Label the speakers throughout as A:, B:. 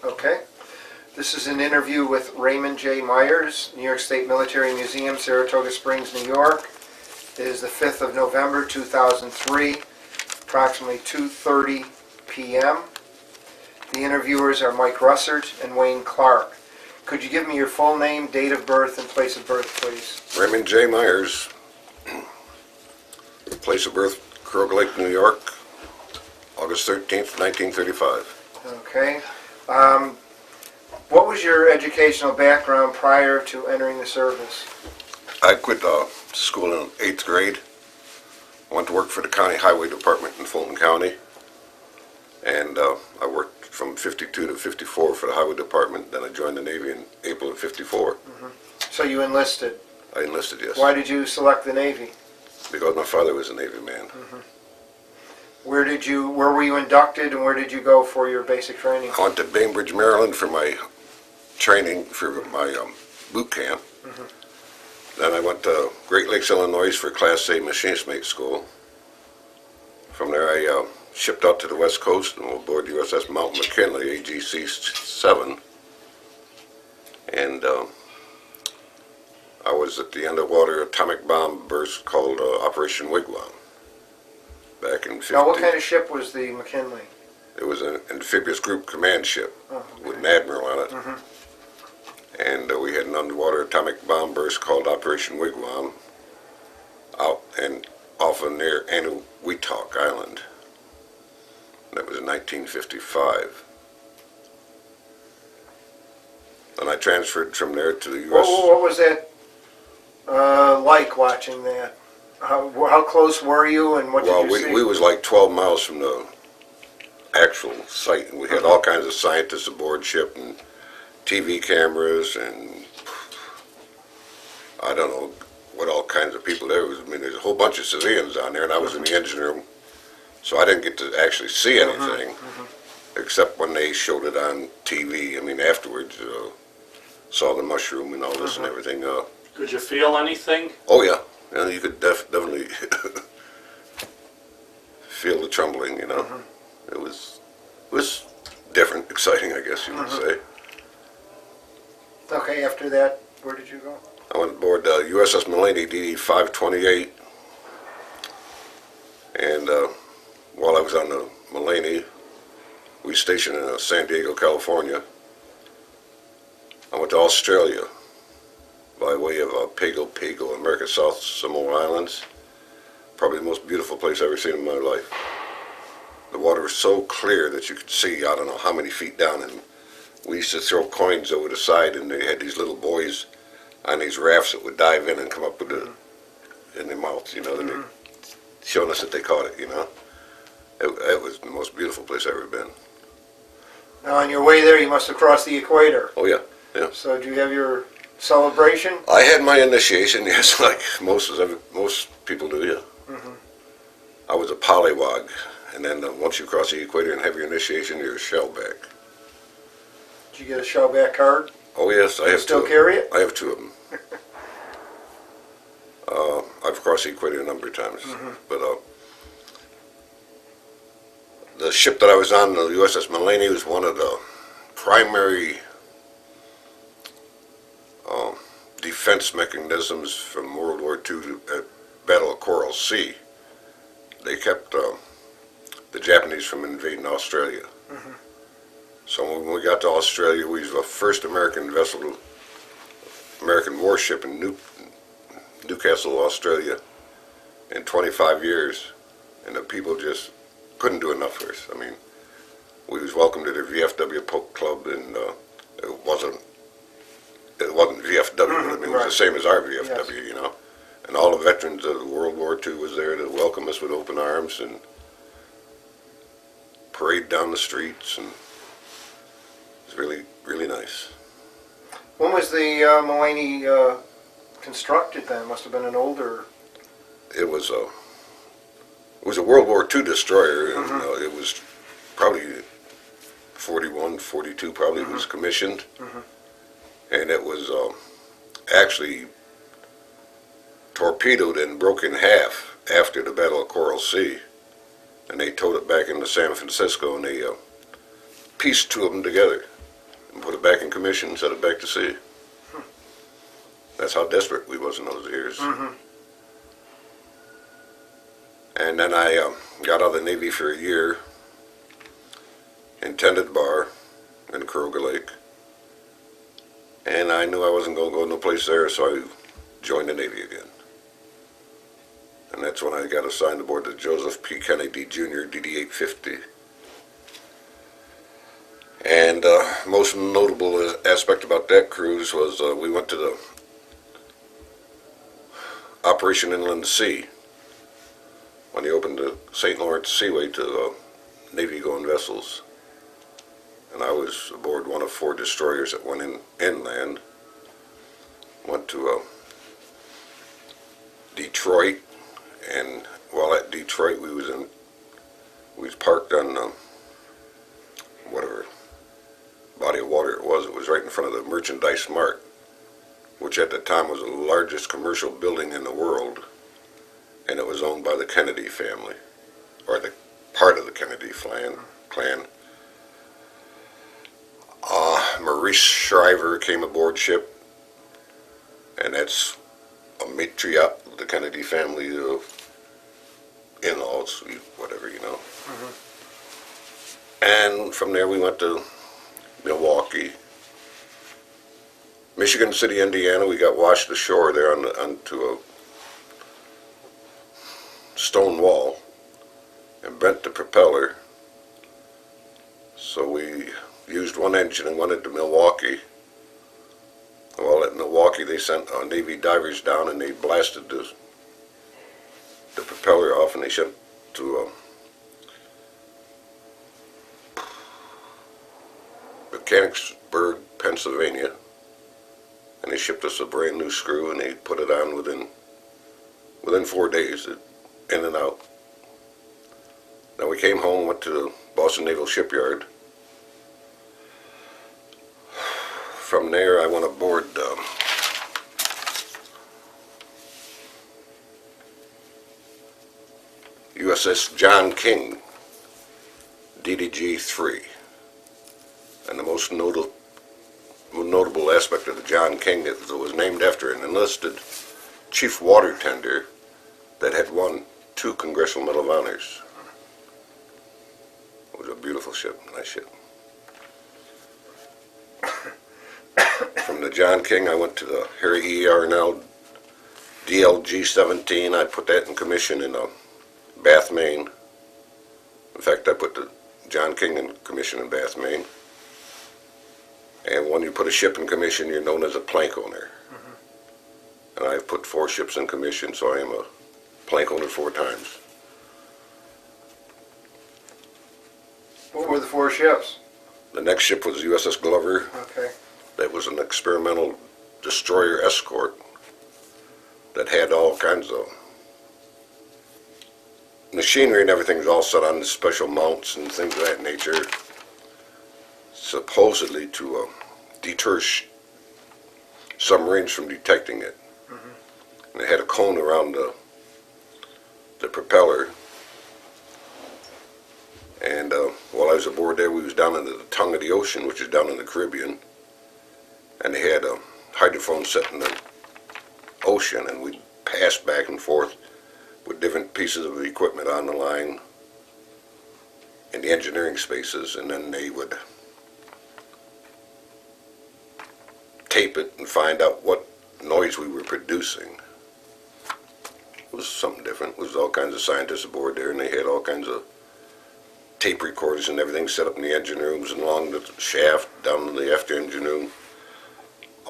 A: Okay. This is an interview with Raymond J. Meyers, New York State Military Museum, Saratoga Springs, New York. It is the 5th of November, 2003, approximately 2:30 p.m. The interviewers are Mike Russert and Wayne Clark. Could you give me your full name, date of birth, and place of birth, please?
B: Raymond J. Meyers, place of birth, Caroga Lake, New York, August 13th, 1935.
A: Okay. What was your educational background prior to entering the service?
B: I quit school in 8th grade. I went to work for the County Highway Department in Fulton County. And I worked from 52 to 54 for the Highway Department. Then I joined the Navy in April of 54.
A: Mm-hmm. So you enlisted?
B: I enlisted, yes.
A: Why did you select the Navy?
B: Because my father was a Navy man.
A: Mm-hmm. Where were you inducted, and where did you go for your basic training?
B: I went to Bainbridge, Maryland for my training, for my boot camp. Mm-hmm. Then I went to Great Lakes, Illinois for Class A machinist mate school. From there I shipped out to the West Coast and aboard the USS Mount McKinley, AGC-7. And I was at the underwater atomic bomb burst called Operation Wigwam back in 50.
A: Now, what kind of ship was the McKinley?
B: It was an amphibious group command ship with an admiral on it. Mm-hmm. And we had an underwater atomic bomb burst called Operation Wigwam out and off of near Eniwetok Island. That was in 1955. Then I transferred from there to the U.S.
A: What was that like watching that? How close were you, and what did you see?
B: We was like 12 miles from the actual site, and we had all kinds of scientists aboard ship and TV cameras, and I don't know what all kinds of people there was. I mean, there's a whole bunch of civilians on there, and I was in the engine room, so I didn't get to actually see anything, except when they showed it on TV. I mean, afterwards, saw the mushroom and all this and everything.
C: Could you feel anything?
B: Oh yeah, and you could definitely feel the trembling. You know, it was different, exciting, I guess you would say.
A: Okay, after that, where did you go?
B: I went aboard USS Mullaney DD-528, and while I was on the Mullaney, we stationed in San Diego, California. I went to Australia by way of Pago, America's South Samoa Islands. Probably the most beautiful place I've ever seen in my life. The water was so clear that you could see, I don't know how many feet down, and we used to throw coins over the side, and they had these little boys on these rafts that would dive in and come up with it in their mouths, you know, and they showing us that they caught it, you know. It was the most beautiful place I've ever been.
A: Now, on your way there, you must have crossed the equator.
B: Oh yeah, yeah.
A: So, do you have your celebration?
B: I had my initiation, yes, like most people do, yeah. I was a pollywog, and then once you cross the equator and have your initiation, you're a shellback.
A: Did you get a shellback card?
B: Oh yes, I have
A: Still
B: two.
A: Carry it?
B: I have two of them. I've crossed the equator a number of times, but the ship that I was on, the USS Mullaney, was one of the primary defense mechanisms from World War II at Battle of Coral Sea. They kept the Japanese from invading Australia. So when we got to Australia, we was the first American vessel, American warship in Newcastle, Australia, in 25 years, and the people just couldn't do enough for us. I mean, we was welcomed to the VFW Polk Club, and it wasn't VFW, I mean, it was the same as our VFW, you know. And all the veterans of World War II was there to welcome us with open arms and parade down the streets, and it was really, really nice.
A: When was the Mullaney constructed then? It must have been an older...
B: It was a World War II destroyer, and it was probably 41, 42 probably was commissioned, and it was actually torpedoed and broke in half after the Battle of Coral Sea, and they towed it back into San Francisco, and they pieced two of them together. and put it back in commission and set it back to sea. That's how desperate we was in those years. And then I got out of the Navy for a year and tended bar in Caroga Lake. And I knew I wasn't going to go no place there, so I joined the Navy again. And that's when I got assigned aboard the Joseph P. Kennedy Jr. DD-850. And most notable aspect about that cruise was we went to the Operation Inland Sea when he opened the St. Lawrence Seaway to Navy-going vessels. And I was aboard one of 4 destroyers that went inland. Went to Detroit, and while at Detroit we was parked on whatever body of water it was. It was right in front of the Merchandise Mart, which at the time was the largest commercial building in the world, and it was owned by the Kennedy family, or the part of the Kennedy clan. Maurice Shriver came aboard ship, and that's a matriarch of the Kennedy family in-laws, whatever, you know. And from there we went to Milwaukee. Michigan City, Indiana, we got washed ashore there onto a stone wall and bent the propeller. So we used one engine and went into Milwaukee. Well, at Milwaukee they sent Navy divers down and they blasted the propeller off, and they shipped to Mechanicsburg, Pennsylvania, and they shipped us a brand new screw, and they put it on within 4 days, in and out. Then we came home, went to the Boston Naval Shipyard. From there I went aboard USS John King, DDG-3. And the most notable aspect of the John King is it was named after an enlisted chief water tender that had won 2 Congressional Medal of Honors. It was a beautiful ship, nice ship. From the John King I went to the Harry E. Arnell DLG-17. I put that in commission in Bath, Maine. In fact, I put the John King in commission in Bath, Maine. And when you put a ship in commission, you're known as a plank owner. And I've put 4 ships in commission, so I am a plank owner 4 times.
A: What were the 4 ships?
B: The next ship was USS Glover.
A: Okay.
B: That was an experimental destroyer escort that had all kinds of machinery and everything was all set on special mounts and things of that nature, supposedly to deter submarines from detecting it. And it had a cone around the propeller. And while I was aboard there, we was down in the tongue of the ocean, which is down in the Caribbean. And they had a hydrophone set in the ocean, and we'd pass back and forth with different pieces of equipment on the line in the engineering spaces, and then they would tape it and find out what noise we were producing. It was something different. It was all kinds of scientists aboard there, and they had all kinds of tape recorders and everything set up in the engine rooms and along the shaft, down in the after engine room,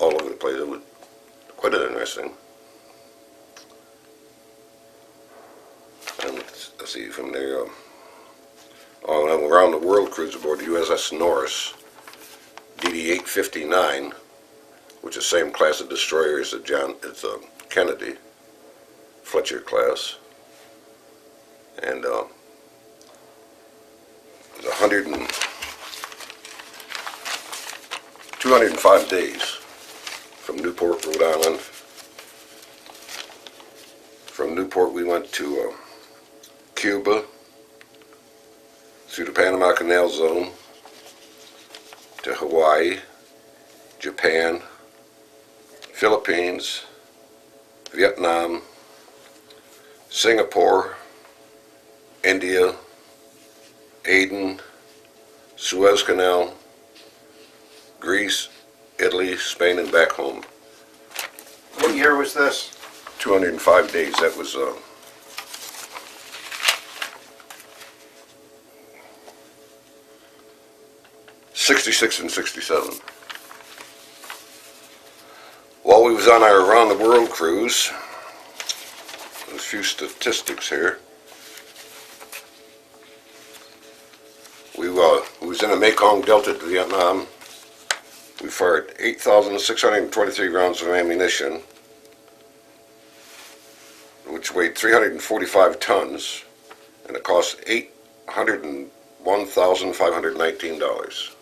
B: all over the place. It was quite interesting. And let's see, from there, on an around the world cruise aboard the USS Norris, DD-859, which is the same class of destroyer as the Kennedy, Fletcher class. And it was 205 days from Newport, Rhode Island. From Newport we went to Cuba, through the Panama Canal zone, to Hawaii, Japan, Philippines, Vietnam, Singapore, India, Aden, Suez Canal, Greece, Italy, Spain, and back home.
A: What year was this?
B: 205 days. That was 66 and 67. While we was on our around the world cruise, there's a few statistics here. We was in the Mekong Delta to Vietnam. We fired 8,623 rounds of ammunition, which weighed 345 tons, and it cost $801,519.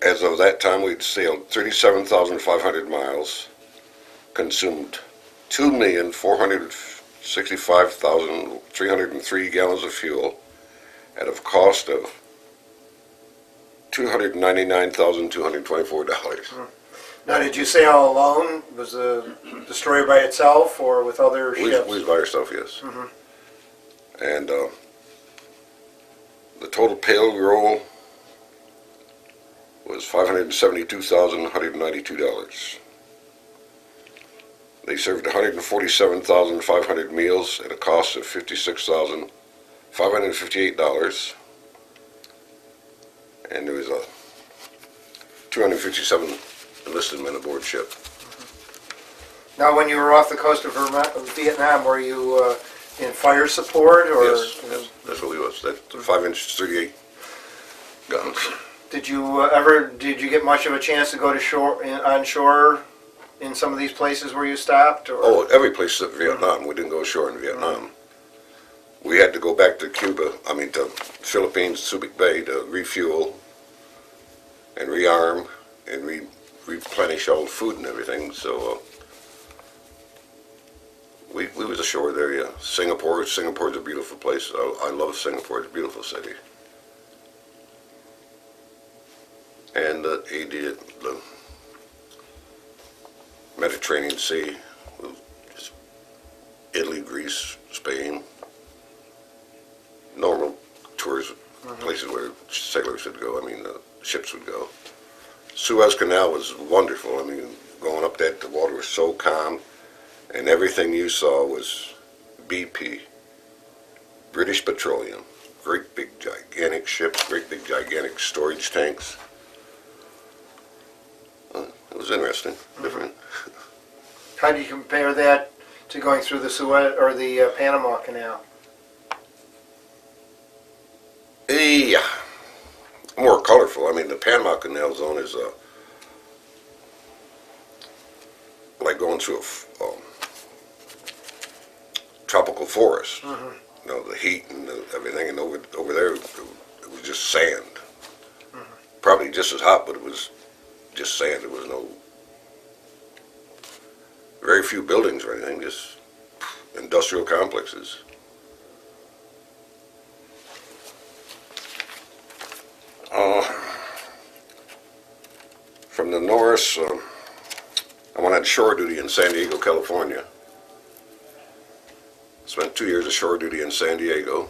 B: As of that time, we'd sailed 37,500 miles, consumed 2,465,303 gallons of fuel at a cost of $299,224.
A: Now, did you sail alone? Was the destroyer by itself or with other ships?
B: We was by ourselves, yes. And the total payroll was $572,192. They served 147,500 meals at a cost of $56,558. And there was 257 enlisted men aboard ship.
A: Now, when you were off the coast of Vietnam, were you in fire support? Or
B: Yes, that's what we was. That 5-inch 38 guns.
A: Did you get much of a chance to go to shore, on shore in some of these places where you stopped? Or?
B: Oh, every place except Vietnam. We didn't go ashore in Vietnam. We had to go back to to Philippines, Subic Bay to refuel and rearm and replenish all the food and everything. So we was ashore there, yeah. Singapore's a beautiful place. I love Singapore. It's a beautiful city. And the Mediterranean Sea, just Italy, Greece, Spain, normal tours, places where sailors would go, ships would go. Suez Canal was wonderful. Going up that, the water was so calm, and everything you saw was BP, British Petroleum, great big gigantic ships, great big gigantic storage tanks. It was interesting, different.
A: How do you compare that to going through the Suez or the Panama Canal?
B: Yeah, more colorful. The Panama Canal zone is like going through a tropical forest. The heat and everything, and over there it was just sand. Probably just as hot, but it was just sand. There was very few buildings or anything, just industrial complexes. From the Norris, I went on shore duty in San Diego, California. Spent 2 years of shore duty in San Diego.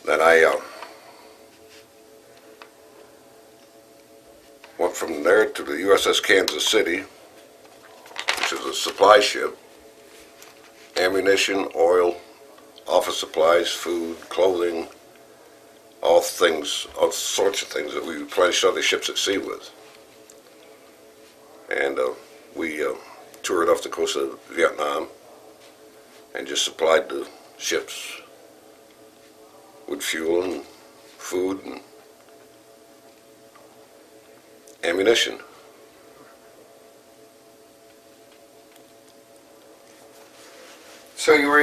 B: Then I went from there to the USS Kansas City, which is a supply ship. Ammunition, oil, office supplies, food, clothing, all sorts of things that we replenished other ships at sea with. And we toured off the coast of Vietnam and just supplied the ships with fuel and food and ammunition.
A: So you were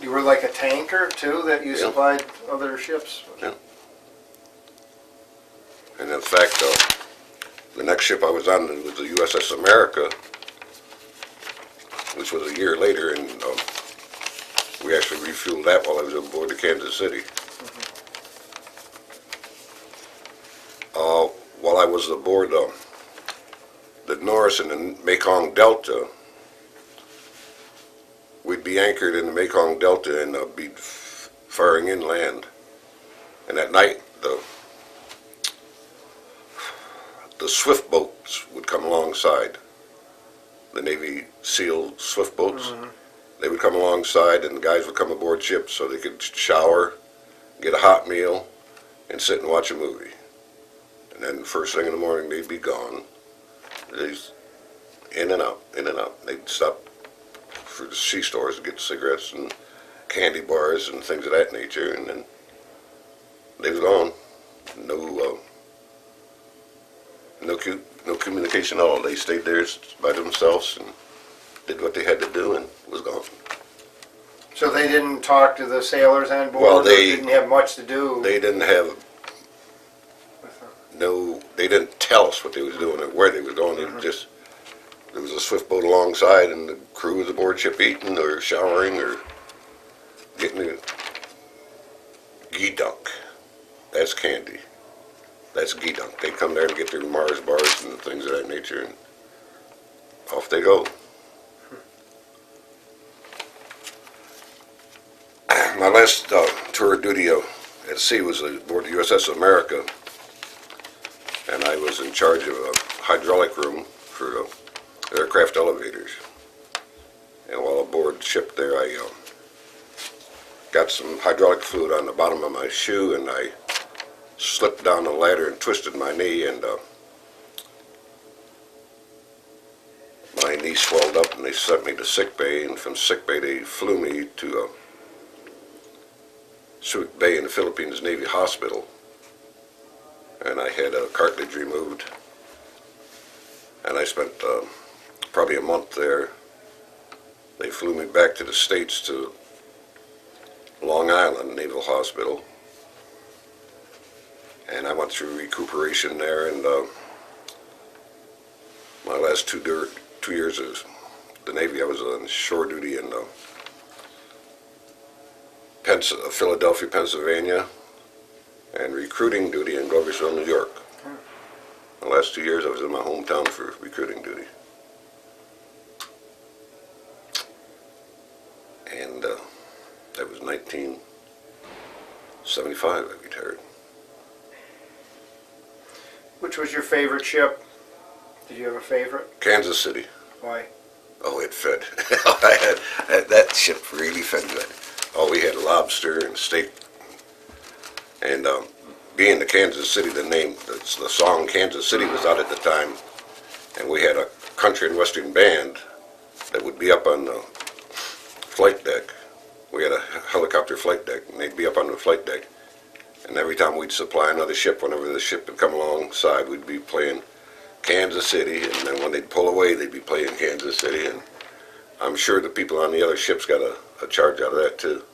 A: you were like a tanker too, that you supplied other ships?
B: Yeah. And in fact, the next ship I was on was the USS America, which was a year later, and We actually refueled that while I was on board the Kansas City. While I was aboard the Norris in the Mekong Delta, we'd be anchored in the Mekong Delta and be firing inland. And at night, the swift boats would come alongside. The Navy SEAL swift boats. They would come alongside, and the guys would come aboard ships so they could shower, get a hot meal, and sit and watch a movie. And then first thing in the morning, they'd be gone. They'd in and out, in and out. They'd stop for the sea stores to get cigarettes and candy bars and things of that nature, and then they was gone. No communication at all. They stayed there by themselves and did what they had to do and was gone.
A: So they didn't talk to the sailors on board?
B: Well,
A: or didn't have much to do?
B: They didn't have they didn't tell us what they was doing or where they was going. They just, there was a swift boat alongside and the crew was aboard ship eating or showering or getting a gee-dunk. That's candy. That's gee-dunk. They come there and get their Mars bars and things of that nature, and off they go. My last tour of duty at sea was aboard the USS America, and I was in charge of a hydraulic room for aircraft elevators. And while aboard ship there, I got some hydraulic fluid on the bottom of my shoe, and I slipped down the ladder and twisted my knee, and my knee swelled up, and they sent me to sick bay, and from sick bay they flew me to Suez Bay in the Philippines Navy Hospital, and I had a cartilage removed, and I spent probably a month there. They flew me back to the States to Long Island Naval Hospital, and I went through recuperation there, and my last 2 years of the Navy, I was on shore duty in Philadelphia, Pennsylvania, and recruiting duty in Gloversville, New York. The last 2 years I was in my hometown for recruiting duty. And that was 1975 I retired.
A: Which was your favorite ship? Did you have a favorite?
B: Kansas City.
A: Why?
B: Oh, it fed. That ship really fed good. Oh, we had lobster and steak. And being the Kansas City, the song Kansas City was out at the time, and we had a country and western band that would be up on the flight deck. We had a helicopter flight deck, and they'd be up on the flight deck. And every time we'd supply another ship, whenever the ship would come alongside, we'd be playing Kansas City, and then when they'd pull away, they'd be playing Kansas City, and I'm sure the people on the other ships got a charge out of that too.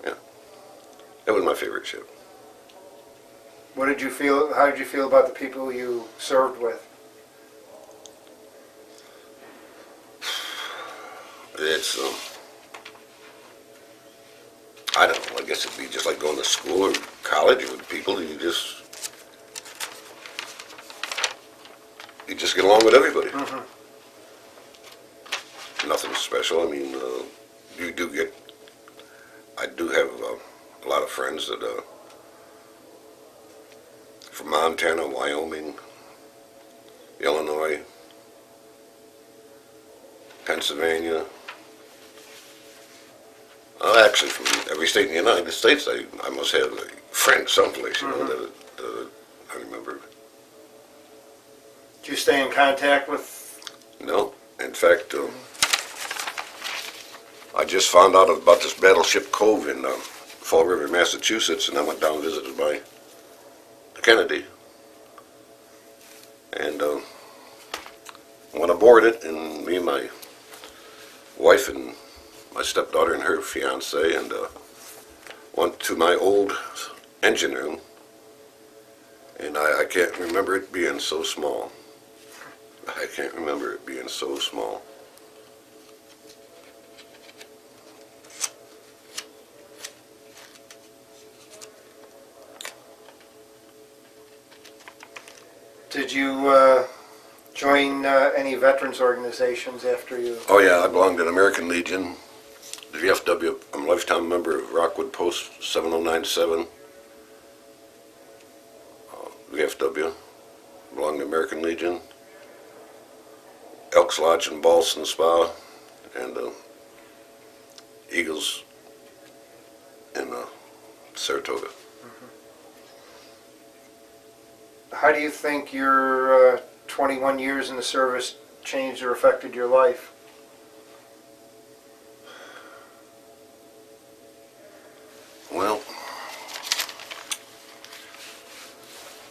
B: Yeah, that was my favorite ship.
A: What did you feel? How did you feel about the people you served with?
B: It's I don't know. I guess it'd be just like going to school or college with people. You just get along with everybody. Nothing special. I mean, I do have a lot of friends that from Montana, Wyoming, Illinois, Pennsylvania. Actually, from every state in the United States, I must have a friend someplace, you know, that I remember.
A: Did you stay in contact with?
B: No. In fact, I just found out about this Battleship Cove in Fall River, Massachusetts, and I went down and visited my Kennedy. And went aboard it, and me and my wife and my stepdaughter and her fiance, and went to my old engine room, and I can't remember it being so small. I can't remember it being so small.
A: Did you join any veterans organizations after you?
B: Oh yeah, I belonged to the American Legion, the VFW. I'm a lifetime member of Rockwood Post 7097. VFW, belonged to American Legion, Elks Lodge and Ballston Spa, and Eagles in Saratoga.
A: How do you think your 21 years in the service changed or affected your life?
B: Well,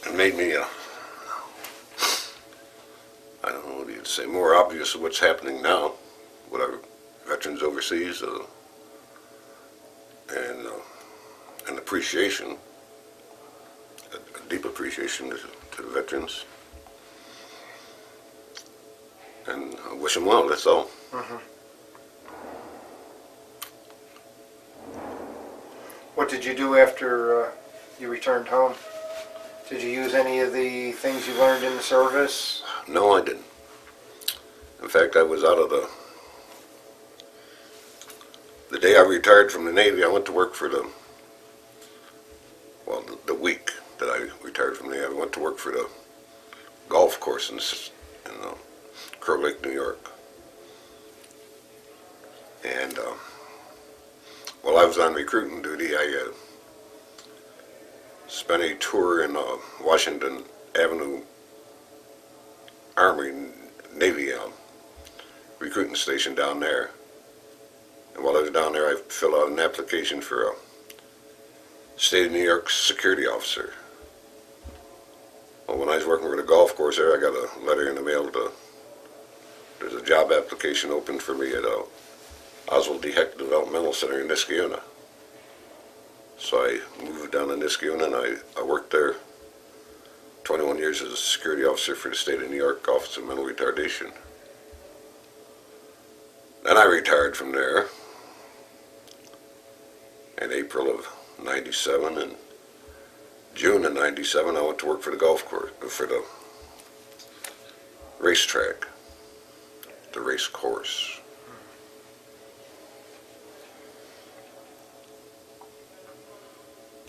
B: it made me, I don't know what you'd say, more obvious of what's happening now with our veterans overseas, and an appreciation, a deep appreciation to the veterans. And I wish them well, that's all.
A: What did you do after you returned home? Did you use any of the things you learned in the service?
B: No, I didn't. In fact, I was out of the day I retired from the Navy, I went to work for the week that I retired from the Navy, I went to work for the golf course in Crow Lake, New York. And while I was on recruiting duty, I spent a tour in Washington Avenue Army Navy recruiting station down there. And while I was down there, I filled out an application for a State of New York security officer. Well, when I was working for the golf course there, I got a letter in the mail there's a job application open for me at Oswald D. Heck Developmental Center in Niskayuna. So I moved down to Niskayuna and I worked there 21 years as a security officer for the State of New York Office of Mental Retardation. Then I retired from there in April of '97, and June of '97 I went to work for the golf course, for the racetrack, the race course.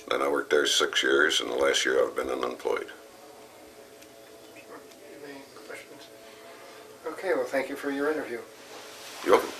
B: Then I worked there 6 years, and the last year I've been unemployed.
A: Any questions? Okay, well, thank you for your interview.
B: You're welcome.